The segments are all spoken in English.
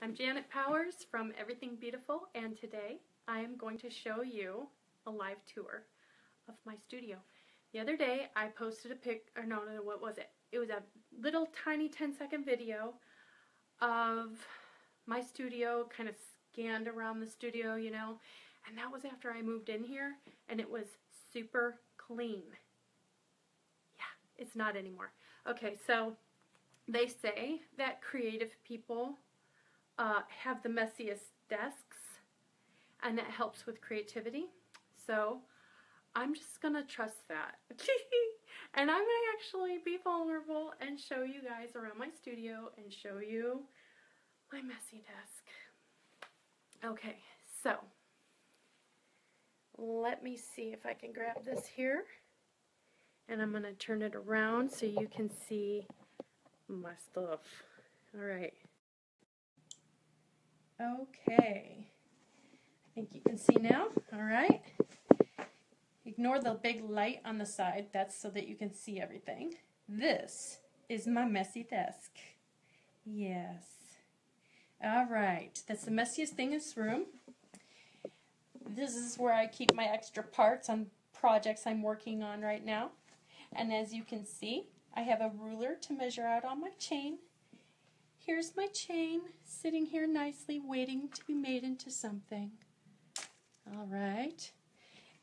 I'm Janet Powers from Everything Beautiful, and today I am going to show you a live tour of my studio. The other day I posted a what was it? It was a little tiny 10-second video of my studio, kind of scanned around the studio, you know, and that was after I moved in here, and it was super clean. Yeah, it's not anymore. Okay, so they say that creative people have the messiest desks, and that helps with creativity. So I'm just gonna trust that. And I'm gonna actually be vulnerable and show you guys around my studio and show you my messy desk. Okay, so let me see if I can grab this here, and I'm gonna turn it around so you can see my stuff. All right. Okay, I think you can see now. All right. Ignore the big light on the side. That's so that you can see everything. This is my messy desk. Yes. All right. That's the messiest thing in this room. This is where I keep my extra parts on projects I'm working on right now. And as you can see, I have a ruler to measure out all my chain. Here's my chain sitting here nicely waiting to be made into something. All right.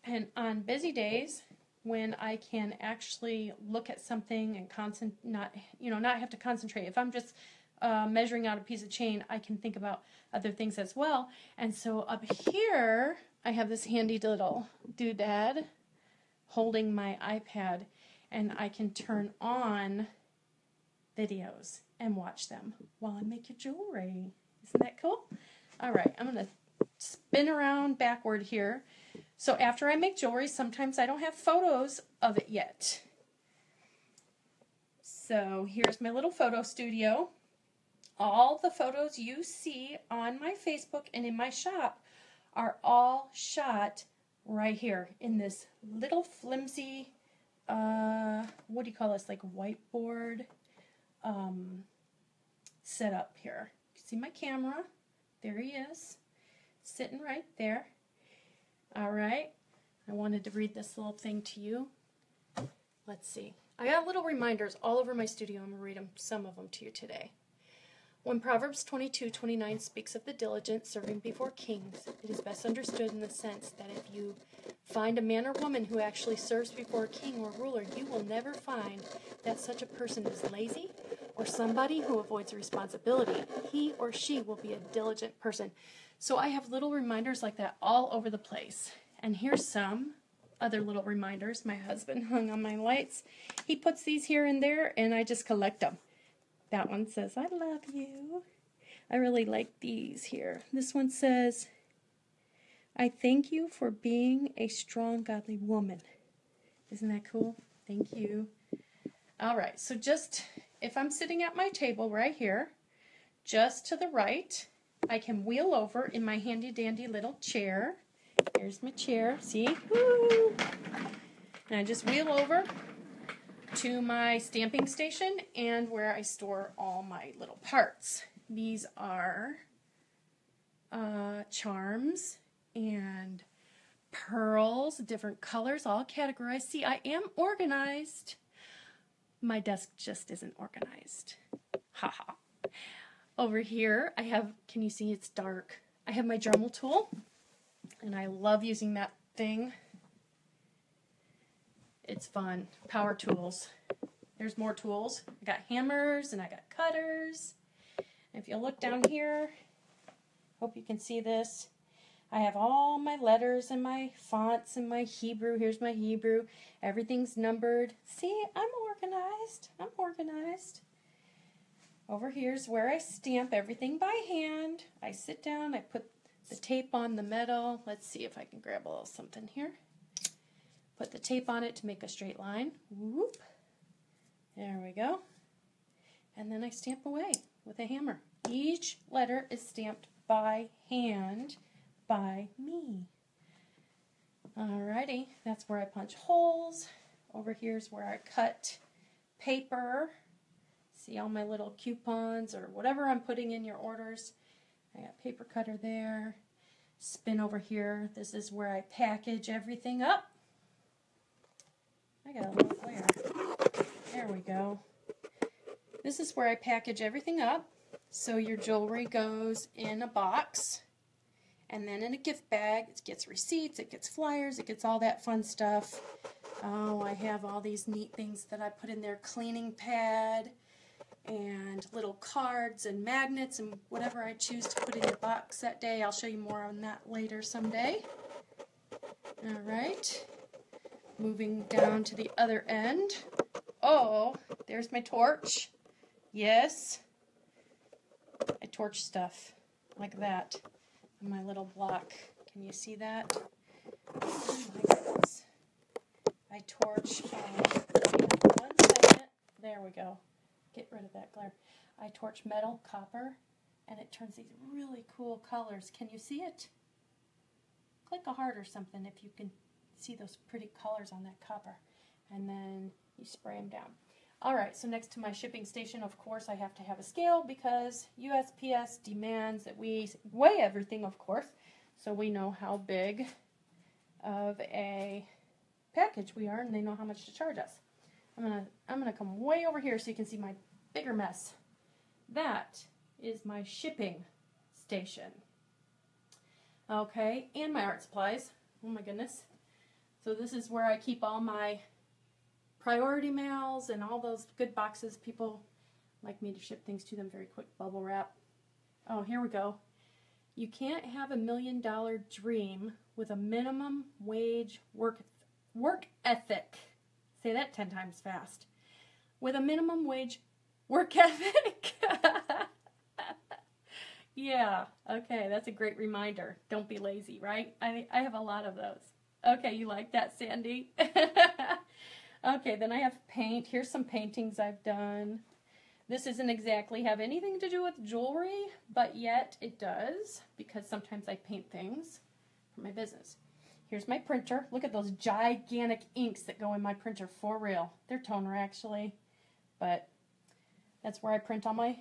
And on busy days, when I can actually look at something and not have to concentrate. If I'm just measuring out a piece of chain, I can think about other things as well. And so up here, I have this handy little doodad holding my iPad, and I can turn on videos and watch them while I make your jewelry. Isn't that cool? All right, I'm going to spin around backward here. So after I make jewelry, sometimes I don't have photos of it yet. So here's my little photo studio. All the photos you see on my Facebook and in my shop are all shot right here in this little flimsy, what do you call this, like whiteboard setup here. You see my camera? There he is, sitting right there. All right, I wanted to read this little thing to you. Let's see. I got little reminders all over my studio. I'm going to read some of them to you today. When Proverbs 22:29 speaks of the diligent serving before kings, it is best understood in the sense that if you find a man or woman who actually serves before a king or ruler, you will never find that such a person is lazy or somebody who avoids responsibility. He or she will be a diligent person. So I have little reminders like that all over the place. And here's some other little reminders my husband hung on my lights. He puts these here and there, and I just collect them. That one says, I love you. I really like these here. This one says, I thank you for being a strong, godly woman. Isn't that cool? Thank you. All right, so just, if I'm sitting at my table right here, just to the right, I can wheel over in my handy-dandy little chair. Here's my chair, see? Woo! And I just wheel over to my stamping station and where I store all my little parts. These are charms and pearls, different colors, all categorized. See, I am organized. My desk just isn't organized. Haha. Over here, I have, can you see it's dark? I have my Dremel tool, and I love using that thing. It's fun. Power tools. There's more tools. I got hammers, and I got cutters. And if you look down here, hope you can see this. I have all my letters and my fonts and my Hebrew. Here's my Hebrew. Everything's numbered. See, I'm organized. I'm organized. Over here's where I stamp everything by hand. I sit down, I put the tape on the metal. Let's see if I can grab a little something here. Put the tape on it to make a straight line. Whoop. There we go. And then I stamp away with a hammer. Each letter is stamped by hand by me. Alrighty, that's where I punch holes. Over here's where I cut paper. See all my little coupons or whatever I'm putting in your orders. I got paper cutter there. Spin over here. This is where I package everything up. I got a little flare. There we go. This is where I package everything up. So your jewelry goes in a box and then in a gift bag. It gets receipts, it gets flyers, it gets all that fun stuff. Oh, I have all these neat things that I put in there. Cleaning pad and little cards and magnets and whatever I choose to put in the box that day. I'll show you more on that later someday. Alright. Moving down to the other end. Oh, there's my torch. Yes. I torch stuff like that on my little block. Can you see that? Oh my goodness. I torch, one second. There we go. Get rid of that glare. I torch metal, copper, and it turns these really cool colors. Can you see it? Click a heart or something if you can see those pretty colors on that copper. And then you spray them down. Alright, so next to my shipping station, of course, I have to have a scale because USPS demands that we weigh everything, of course, so we know how big of a package we are and they know how much to charge us. I'm gonna come way over here so you can see my bigger mess. That is my shipping station. Okay, and my art supplies. Oh my goodness. So this is where I keep all my priority mails and all those good boxes. People like me to ship things to them very quick. Bubble wrap. Oh, here we go. You can't have $1 million dream with a minimum wage work ethic. Say that 10 times fast. With a minimum wage work ethic. Yeah, okay, that's a great reminder. Don't be lazy, right? I have a lot of those. Okay, you like that, Sandy? Okay, then I have paint. Here's some paintings I've done. This doesn't exactly have anything to do with jewelry, but yet it does, because sometimes I paint things for my business. Here's my printer. Look at those gigantic inks that go in my printer, for real. They're toner, actually, but that's where I print all my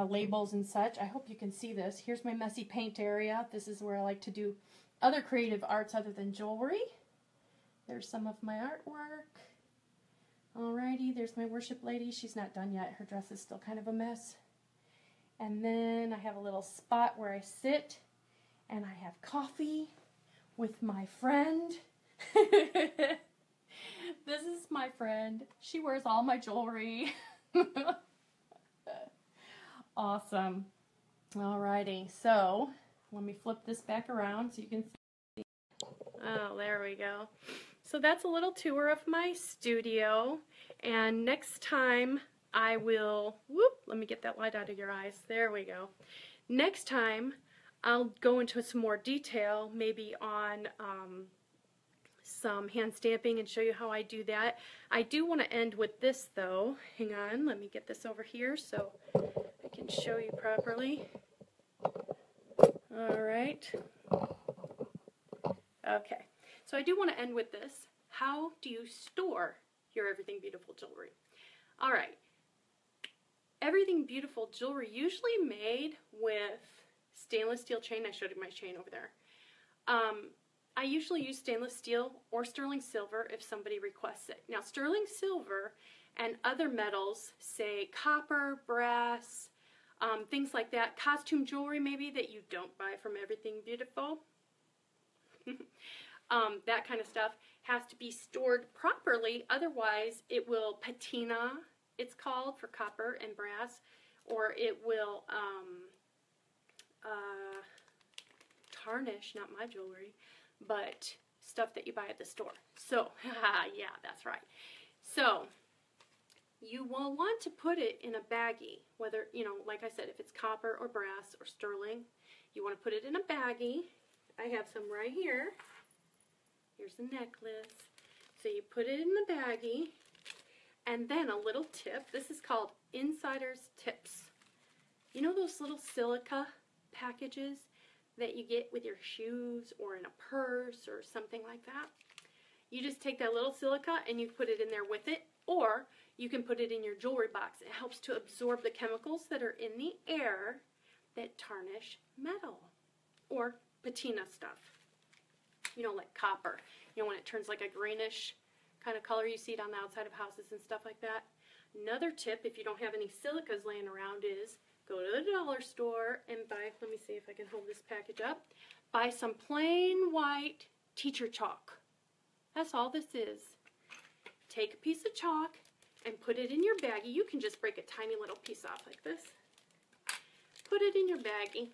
labels and such. I hope you can see this. Here's my messy paint area. This is where I like to do other creative arts other than jewelry. There's some of my artwork. Alrighty, there's my worship lady. She's not done yet. Her dress is still kind of a mess. And then I have a little spot where I sit and I have coffee with my friend. This is my friend. She wears all my jewelry. Awesome. Alrighty, so let me flip this back around so you can see. Oh, there we go. So that's a little tour of my studio, and next time I will, let me get that light out of your eyes. There we go. Next time I'll go into some more detail, maybe on some hand stamping and show you how I do that. I do want to end with this though. Hang on, let me get this over here so I can show you properly. Alright. Okay. So I do want to end with this. How do you store your Everything Beautiful jewelry? Alright. Everything Beautiful jewelry usually made with stainless steel chain. I showed you my chain over there. I usually use stainless steel or sterling silver if somebody requests it. Now sterling silver and other metals, say copper, brass, things like that, costume jewelry maybe that you don't buy from Everything Beautiful, that kind of stuff has to be stored properly, otherwise it will patina, it's called, for copper and brass, or it will tarnish, not my jewelry, but stuff that you buy at the store. So, yeah, that's right. So, you will want to put it in a baggie, whether, you know, like I said, if it's copper or brass or sterling, you want to put it in a baggie. I have some right here. Here's the necklace. So you put it in the baggie, and then a little tip. This is called Insider's Tips. You know those little silica packages that you get with your shoes or in a purse or something like that? You just take that little silica and you put it in there with it, or you can put it in your jewelry box. It helps to absorb the chemicals that are in the air that tarnish metal or patina stuff. You know, like copper. You know, when it turns like a greenish kind of color, you see it on the outside of houses and stuff like that. Another tip, if you don't have any silicas laying around, is go to the dollar store and buy, let me see if I can hold this package up, buy some plain white teacher chalk. That's all this is. Take a piece of chalk and put it in your baggie. You can just break a tiny little piece off like this. Put it in your baggie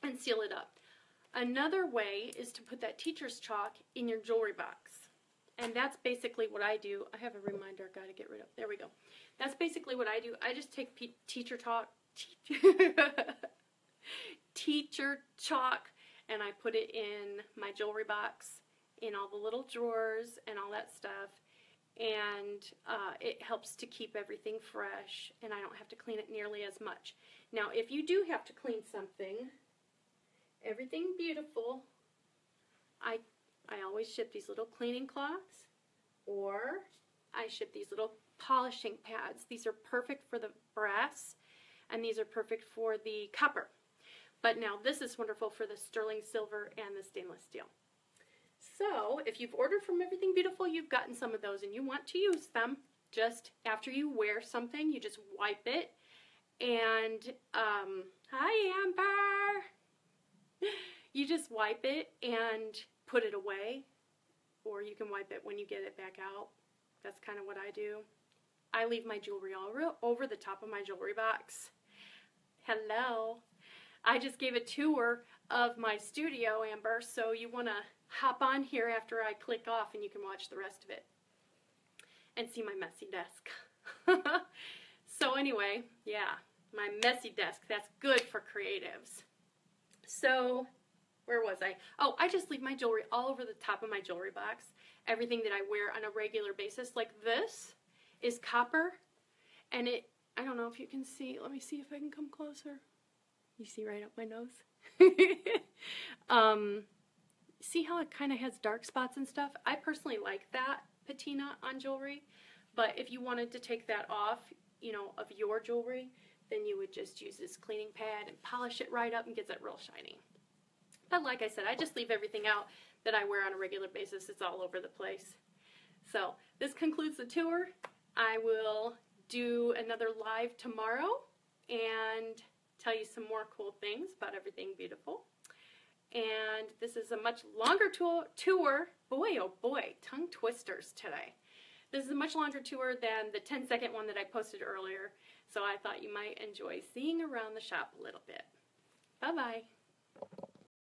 and seal it up. Another way is to put that teacher's chalk in your jewelry box. And that's basically what I do. I have a reminder I've got to get rid of. There we go. That's basically what I do. I just take teacher chalk and I put it in my jewelry box, in all the little drawers and all that stuff. And it helps to keep everything fresh, and I don't have to clean it nearly as much. Now, if you do have to clean something, everything beautiful, I always ship these little cleaning cloths, or I ship these little polishing pads. These are perfect for the brass, and these are perfect for the copper. But now this is wonderful for the sterling silver and the stainless steel. So if you've ordered from Everything Beautiful, you've gotten some of those and you want to use them, just after you wear something, you just wipe it. And, hi Amber! You just wipe it and put it away, or you can wipe it when you get it back out. That's kind of what I do. I leave my jewelry all over the top of my jewelry box. Hello. I just gave a tour of my studio, Amber, so you want to hop on here after I click off and you can watch the rest of it and see my messy desk. So anyway, yeah, my messy desk. That's good for creatives. So where was I? Oh, I just leave my jewelry all over the top of my jewelry box. Everything that I wear on a regular basis, like this, is copper. And it, I don't know if you can see. Let me see if I can come closer. You see right up my nose? See how it kind of has dark spots and stuff? I personally like that patina on jewelry. But if you wanted to take that off, you know, of your jewelry, then you would just use this cleaning pad and polish it right up and get it real shiny. But like I said, I just leave everything out that I wear on a regular basis. It's all over the place. So this concludes the tour. I will do another live tomorrow and tell you some more cool things about Everything Beautiful. And this is a much longer tour. Boy, oh boy, tongue twisters today. This is a much longer tour than the 10-second one that I posted earlier. So I thought you might enjoy seeing around the shop a little bit. Bye-bye.